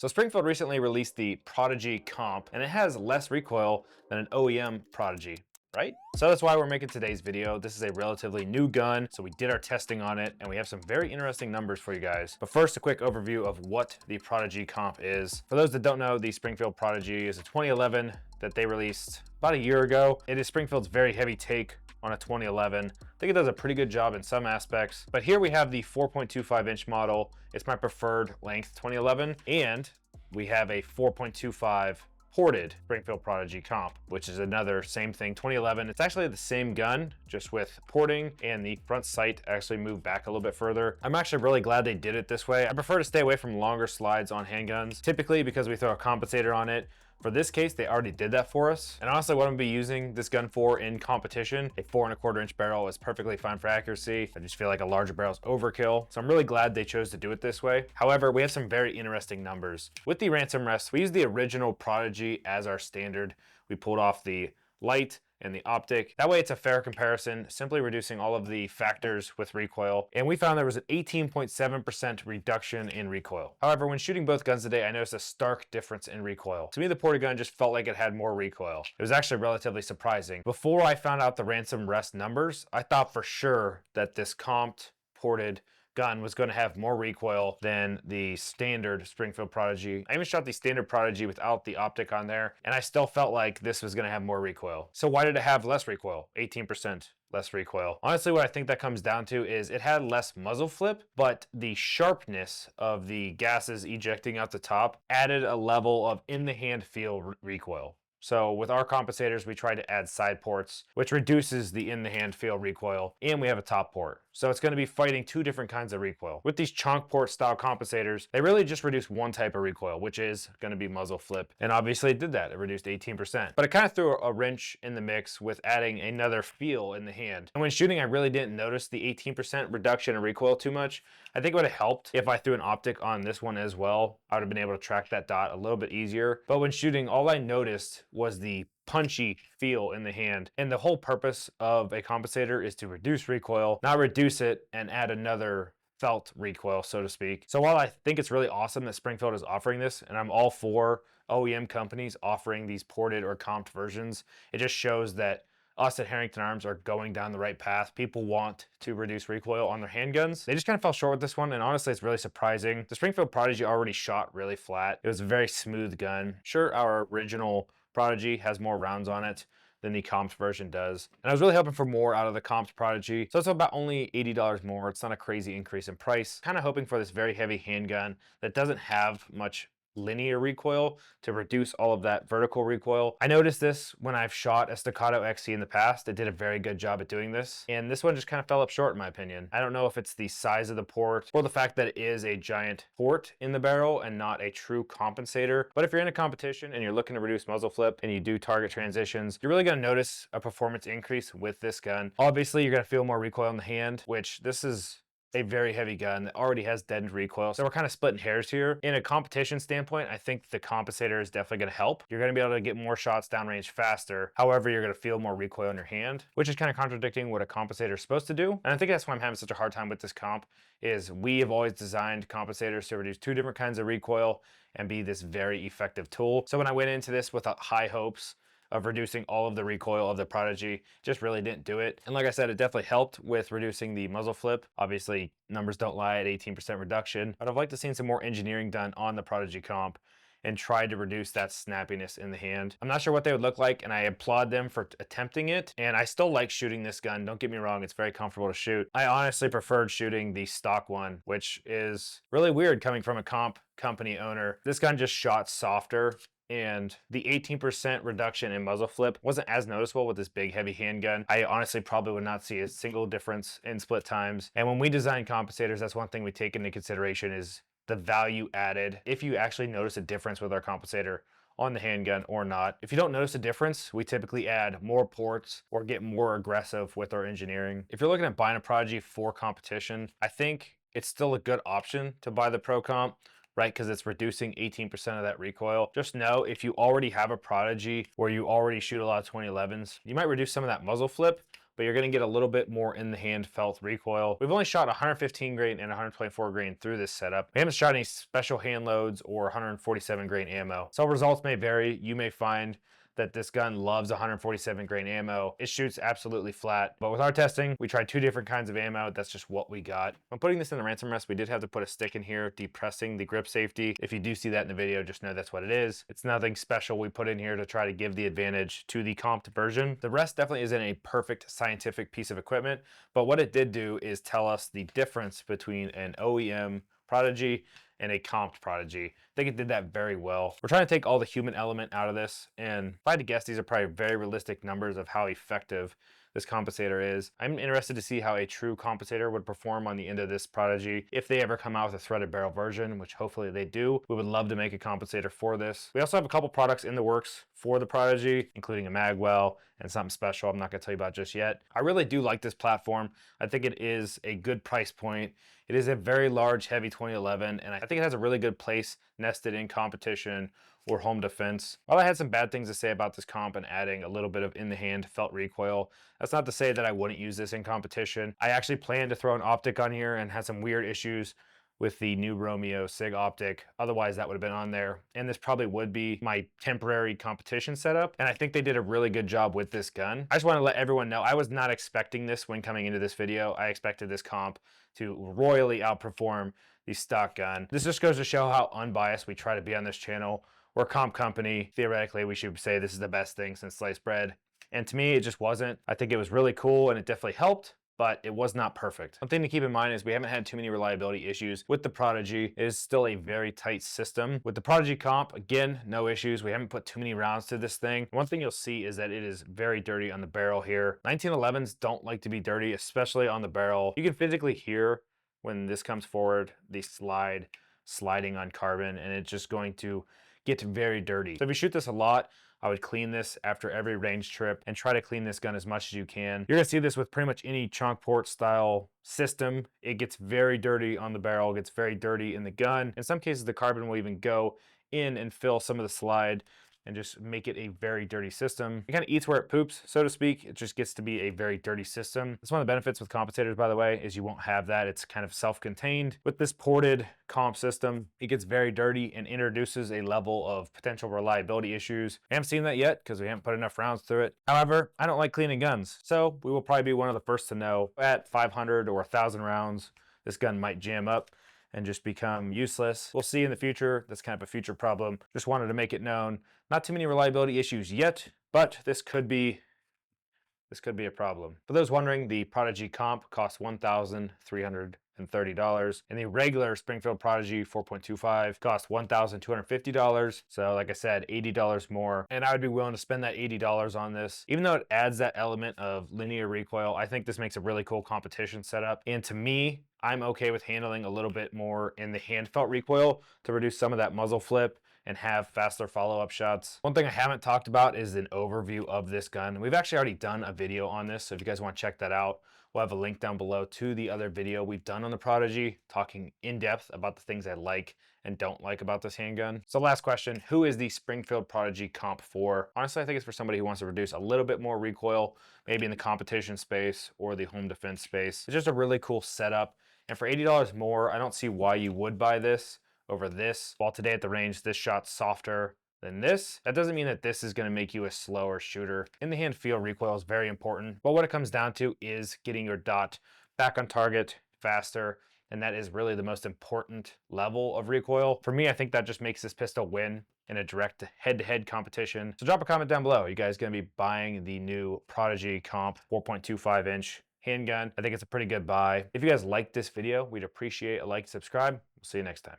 So Springfield recently released the Prodigy comp, and it has less recoil than an OEM Prodigy, right? So that's why we're making today's video. This is a relatively new gun, so we did our testing on it, and we have some very interesting numbers for you guys. But first, a quick overview of what the Prodigy comp is. For those that don't know, the Springfield Prodigy is a 2011 that they released about a year ago. It is Springfield's very heavy take on a 2011. I think it does a pretty good job in some aspects, but here we have the 4.25 inch model. It's my preferred length 2011, and we have a 4.25 ported Springfield Prodigy comp, which is another same thing, 2011. It's actually the same gun, just with porting, and the front sight actually moved back a little bit further. I'm actually really glad they did it this way. I prefer to stay away from longer slides on handguns, typically because we throw a compensator on it. For this case, they already did that for us. And honestly, what I'm gonna be using this gun for in competition, a 4.25 inch barrel is perfectly fine for accuracy. I just feel like a larger barrel is overkill. So I'm really glad they chose to do it this way. However, we have some very interesting numbers. With the ransom rest, we used the original Prodigy as our standard. We pulled off the light and the optic. That way it's a fair comparison, simply reducing all of the factors with recoil. And we found there was an 18.7% reduction in recoil. However, when shooting both guns today, I noticed a stark difference in recoil. To me, the ported gun just felt like it had more recoil. It was actually relatively surprising. Before I found out the ransom rest numbers, I thought for sure that this comped ported gun was going to have more recoil than the standard Springfield Prodigy. I even shot the standard Prodigy without the optic on there, and I still felt like this was going to have more recoil. So why did it have less recoil? 18% less recoil. Honestly, what I think that comes down to is it had less muzzle flip, but the sharpness of the gases ejecting out the top added a level of in the hand feel recoil. So with our compensators, we try to add side ports, which reduces the in-the-hand feel recoil, and we have a top port. So it's going to be fighting two different kinds of recoil. With these chunk port style compensators, they really just reduce one type of recoil, which is going to be muzzle flip. And obviously it did that. It reduced 18%. But it kind of threw a wrench in the mix with adding another feel in the hand. And when shooting, I really didn't notice the 18% reduction in recoil too much. I think it would have helped if I threw an optic on this one as well. I would have been able to track that dot a little bit easier. But when shooting, all I noticed was the punchy feel in the hand. And the whole purpose of a compensator is to reduce recoil, not reduce it and add another felt recoil, so to speak. So while I think it's really awesome that Springfield is offering this, and I'm all for OEM companies offering these ported or comped versions, it just shows that us at Herrington Arms are going down the right path. People want to reduce recoil on their handguns. They just kind of fell short with this one, and honestly, it's really surprising. The Springfield Prodigy already shot really flat. It was a very smooth gun. Sure, our original Prodigy has more rounds on it than the comped version does. And I was really hoping for more out of the comped Prodigy. So it's about only $80 more. It's not a crazy increase in price. Kind of hoping for this very heavy handgun that doesn't have much linear recoil to reduce all of that vertical recoil. I noticed this when I've shot a Staccato XC in the past. It did a very good job at doing this. And this one just kind of fell up short in my opinion. I don't know if it's the size of the port or the fact that it is a giant port in the barrel and not a true compensator. But if you're in a competition and you're looking to reduce muzzle flip and you do target transitions, you're really going to notice a performance increase with this gun. Obviously, you're going to feel more recoil in the hand, which this is a very heavy gun that already has deadened recoil. So we're kind of splitting hairs here. In a competition standpoint, I think the compensator is definitely going to help. You're going to be able to get more shots downrange faster. However, you're going to feel more recoil in your hand, which is kind of contradicting what a compensator is supposed to do. And I think that's why I'm having such a hard time with this comp, is we have always designed compensators to reduce two different kinds of recoil and be this very effective tool. So when I went into this with high hopes of reducing all of the recoil of the Prodigy, just really didn't do it. And like I said, it definitely helped with reducing the muzzle flip. Obviously, numbers don't lie at 18% reduction, but I'd like to see some more engineering done on the Prodigy comp and try to reduce that snappiness in the hand. I'm not sure what they would look like, and I applaud them for attempting it. And I still like shooting this gun. Don't get me wrong, it's very comfortable to shoot. I honestly preferred shooting the stock one, which is really weird coming from a comp company owner. This gun just shot softer, and the 18% reduction in muzzle flip wasn't as noticeable with this big heavy handgun. I honestly probably would not see a single difference in split times. And when we design compensators, that's one thing we take into consideration is the value added. If you actually notice a difference with our compensator on the handgun or not. If you don't notice a difference, we typically add more ports or get more aggressive with our engineering. If you're looking at buying a Prodigy for competition, I think it's still a good option to buy the Pro Comp, right? Because it's reducing 18% of that recoil. Just know if you already have a Prodigy where you already shoot a lot of 2011s, you might reduce some of that muzzle flip, but you're gonna get a little bit more in the hand felt recoil. We've only shot 115 grain and 124 grain through this setup. We haven't shot any special hand loads or 147 grain ammo. So results may vary. You may find that this gun loves 147 grain ammo. It shoots absolutely flat. But with our testing, we tried 2 different kinds of ammo. That's just what we got. When putting this in the ransom rest, we did have to put a stick in here depressing the grip safety. If you do see that in the video, just know that's what it is. It's nothing special we put in here to try to give the advantage to the comped version. The rest definitely isn't a perfect scientific piece of equipment, but what it did do is tell us the difference between an OEM Prodigy and a comped Prodigy. I think it did that very well. We're trying to take all the human element out of this, and if I had to guess, these are probably very realistic numbers of how effective this compensator is. I'm interested to see how a true compensator would perform on the end of this Prodigy. If they ever come out with a threaded barrel version, which hopefully they do, we would love to make a compensator for this. We also have a couple products in the works for the Prodigy, including a magwell and something special I'm not gonna tell you about just yet. I really do like this platform. I think it is a good price point. It is a very large, heavy 2011, and I think it has a really good place nested in competition or home defense. While I had some bad things to say about this comp and adding a little bit of in the hand felt recoil, that's not to say that I wouldn't use this in competition. I actually planned to throw an optic on here and had some weird issues with the new Romeo SIG optic. Otherwise, that would have been on there. And this probably would be my temporary competition setup. And I think they did a really good job with this gun. I just want to let everyone know, I was not expecting this when coming into this video. I expected this comp to royally outperform the stock gun. This just goes to show how unbiased we try to be on this channel. We're a comp company. Theoretically, we should say this is the best thing since sliced bread. And to me, it just wasn't. I think it was really cool and it definitely helped, but it was not perfect. One thing to keep in mind is we haven't had too many reliability issues with the Prodigy. It is still a very tight system. With the Prodigy comp, again, no issues. We haven't put too many rounds to this thing. One thing you'll see is that it is very dirty on the barrel here. 1911s don't like to be dirty, especially on the barrel. You can physically hear when this comes forward, the sliding on carbon, and it's just going to get very dirty. So if you shoot this a lot, I would clean this after every range trip and try to clean this gun as much as you can. You're gonna see this with pretty much any chunk port style system. It gets very dirty on the barrel, gets very dirty in the gun. In some cases, the carbon will even go in and fill some of the slide and just make it a very dirty system. It kind of eats where it poops, so to speak. It just gets to be a very dirty system. That's one of the benefits with compensators, by the way, is you won't have that. It's kind of self-contained. With this ported comp system, it gets very dirty and introduces a level of potential reliability issues. We haven't seen that yet because we haven't put enough rounds through it. However, I don't like cleaning guns, so we will probably be one of the first to know. At 500 or 1,000 rounds, this gun might jam up and just become useless. We'll see in the future. That's kind of a future problem. Just wanted to make it known. Not too many reliability issues yet, but this could be a problem. For those wondering, the Prodigy comp costs $1,330, and the regular Springfield Prodigy 4.25 costs $1,250. So like I said, $80 more, and I would be willing to spend that $80 on this. Even though it adds that element of linear recoil, I think this makes a really cool competition setup. And to me, I'm okay with handling a little bit more in the hand felt recoil to reduce some of that muzzle flip and have faster follow-up shots. One thing I haven't talked about is an overview of this gun. We've actually already done a video on this, so if you guys want to check that out, we'll have a link down below to the other video we've done on the Prodigy, talking in depth about the things I like and don't like about this handgun. So last question, who is the Springfield Prodigy comp for? Honestly, I think it's for somebody who wants to reduce a little bit more recoil, maybe in the competition space or the home defense space. It's just a really cool setup. And for $80 more, I don't see why you would buy this over this. While today at the range, this shot's softer than this. That doesn't mean that this is gonna make you a slower shooter. In the hand feel recoil is very important, but what it comes down to is getting your dot back on target faster, and that is really the most important level of recoil. For me, I think that just makes this pistol win in a direct head-to-head competition. So drop a comment down below. Are you guys gonna be buying the new Prodigy comp 4.25-inch handgun? I think it's a pretty good buy. If you guys liked this video, we'd appreciate a like, subscribe. We'll see you next time.